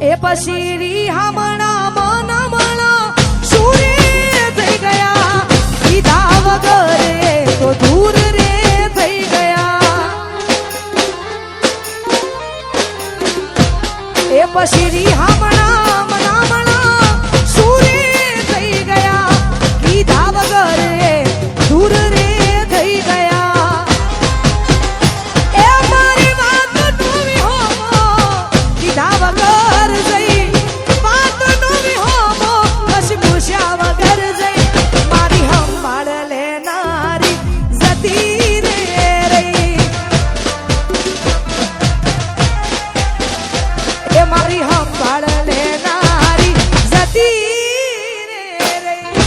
એ પછી રીહામણા મનમણા સૂરે થઈ ગયા કીધા વગર તો દૂર રે થઈ ગયા એ પછી રીહામણા મનમણા સૂરે થઈ ગયા કીધા વગર દૂર રે થઈ ગયા એ મારી વાત નવી હો કીધા વગર જઈ વાત નવી હો પછી પૂછ્યા વગર જઈ મારી સંભાળ લેનારી જતી રે રહી એ મારી સંભાળ લેનારી જતી રે રહી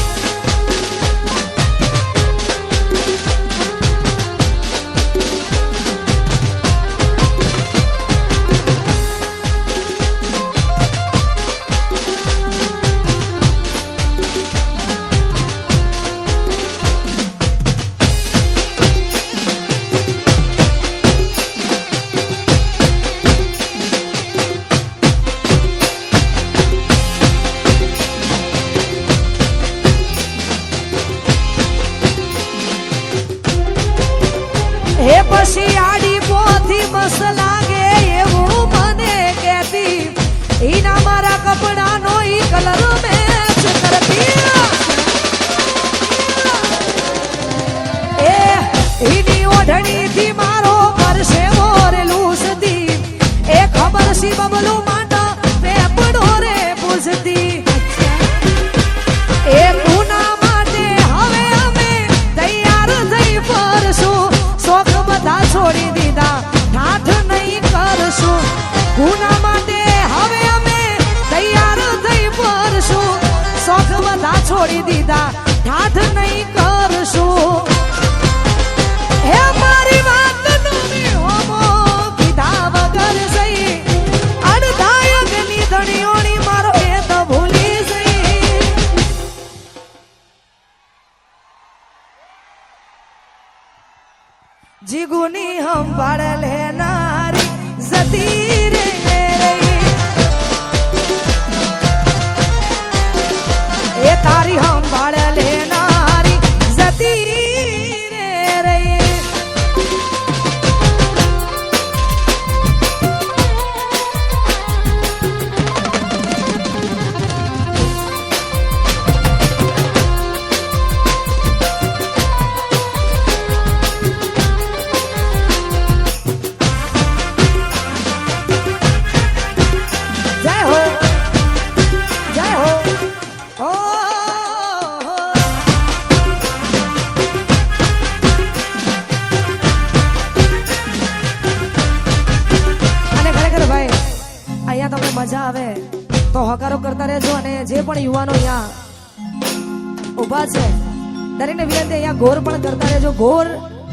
હે પછી આડી પોથી મસ લાગે એવું મને કહેતી ઈના મારા કપડાનો ઈ કલર મેચ કરતી એ ઈની ઓઢણીથી મારો પરસેવો રે લૂસતી એ ખબર સી બબલું માંડા પેપડો રે પૂછતી એ પૂના માટે હવે અમે તૈયાર થઈ ફરશું શોખ બધા છોડી દીધા ઠાઠ નહીં કરશું ગુના માટે હવે અમે તૈયાર થઈ ફરશું શોખ બધા છોડી દીધા ઠાઠ નહીં કરશું હે મારી વાત નવી હોમો કીધા વગર જઈ અડધાયકની ધણીઓની મારો એ તો ભૂલી જઈ જીગુની સંભાળ લેનારી જતી રે રહી એ તારી સંભાળ લેનારી જતી રે રહી જય હો જય હો ઓ અને ખરેખર ભાઈ અહીંયા તમને મજા આવે તો હકારો કરતા રહેજો અને જે પણ યુવાનો અહીંયા ઊભા છે દરેકને વિનંતી અહીંયા ગોર પણ કરતા રહેજો ગોર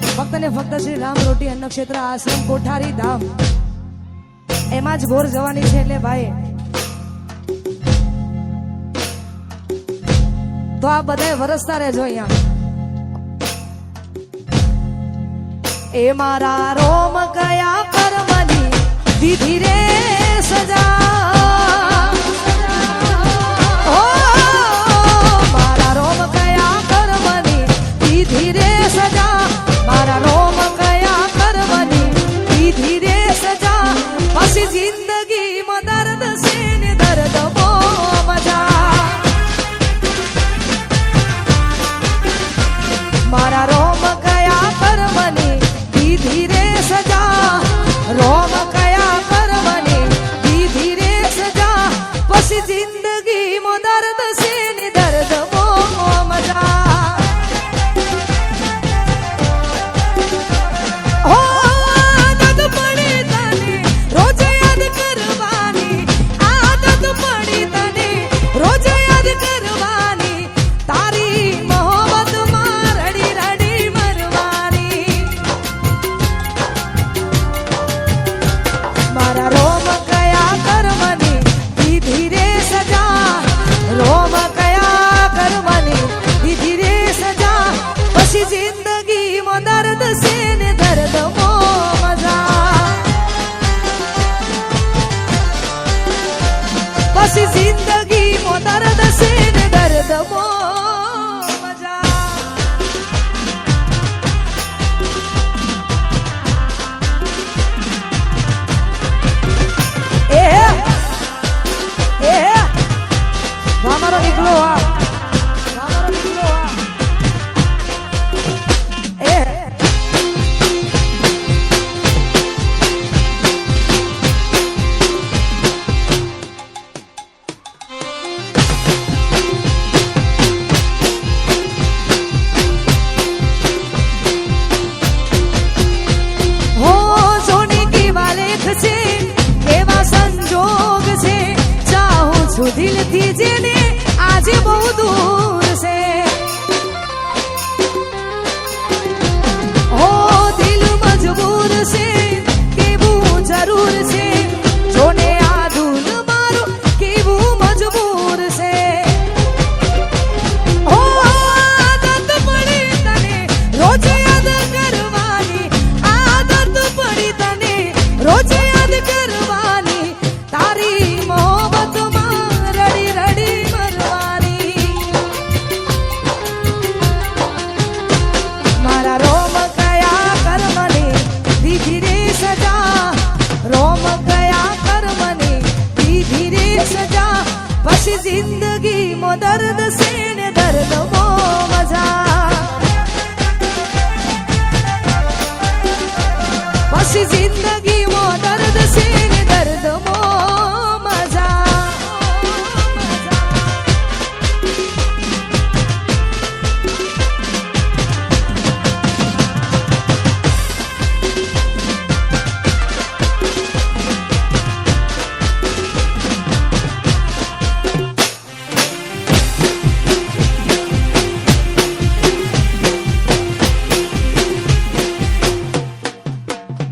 ફક્ત ને ફક્ત શ્રી રામ રોટી અન્ન ક્ષેત્ર આશ્રમ કોઠારી ધામ એમાં જ ગોર જવાની છે એટલે ભાઈ તો આ બધાય વરસતા રહેજો અહીંયા એ મારા રોમ ગયા કર્મની દીધી રે સજા ઓ મારા રોમ ગયા કર્મની દીધી રે સજા મારા રોમ ગયા કર્મની દીધી રે સજા પછી જિંદગીમાં દર્દ છે ને દર્દ બહુ મજા મારા રોમ કયા કર્મની દીધી રે સજા રોમ કયા કર્મની દીધી રે સજા પછી જિંદગીમાં દર્દ છે ને દર્દ બહુ મજા હો આદત પડી તને રોજ યાદ કરવાની આદત પડી તને રોજ યાદ કરવાની તારી મોહબ્બતમાં રડી રડી મરવાની મારા રોમ કયા કર્મની દીધી રે સજા પછી જિંદગી મો દર્દ છે ને દર્દ મો મજા મારો નીકળો મારો નીકળો હો સોની કી વાલેખ છે એવા સંજોગ છે ચાહું છું દિલથી જેને આજે બહુ દૂર છે હો દિલ મજબૂર છે કેવું જરૂર છે જોને આ દૂર મારું કેવું મજબૂર છે હો આદત પડી તને રોજ યાદ કરવાની આદત પડી તને રોજ યાદ કરવાની તારી મોહબ્બતમાં રડી રડી મરવાની મારા રોમ કયા કર્મને દીધી રે સજા રોમ કયા કર્મને દીધી રે સજા પછી જિંદગી મો દર્દ છે ને દર્દ મો મજા પછી જિંદગી મો દર્દ છે ને દર્દ મો મજા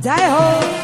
જય હો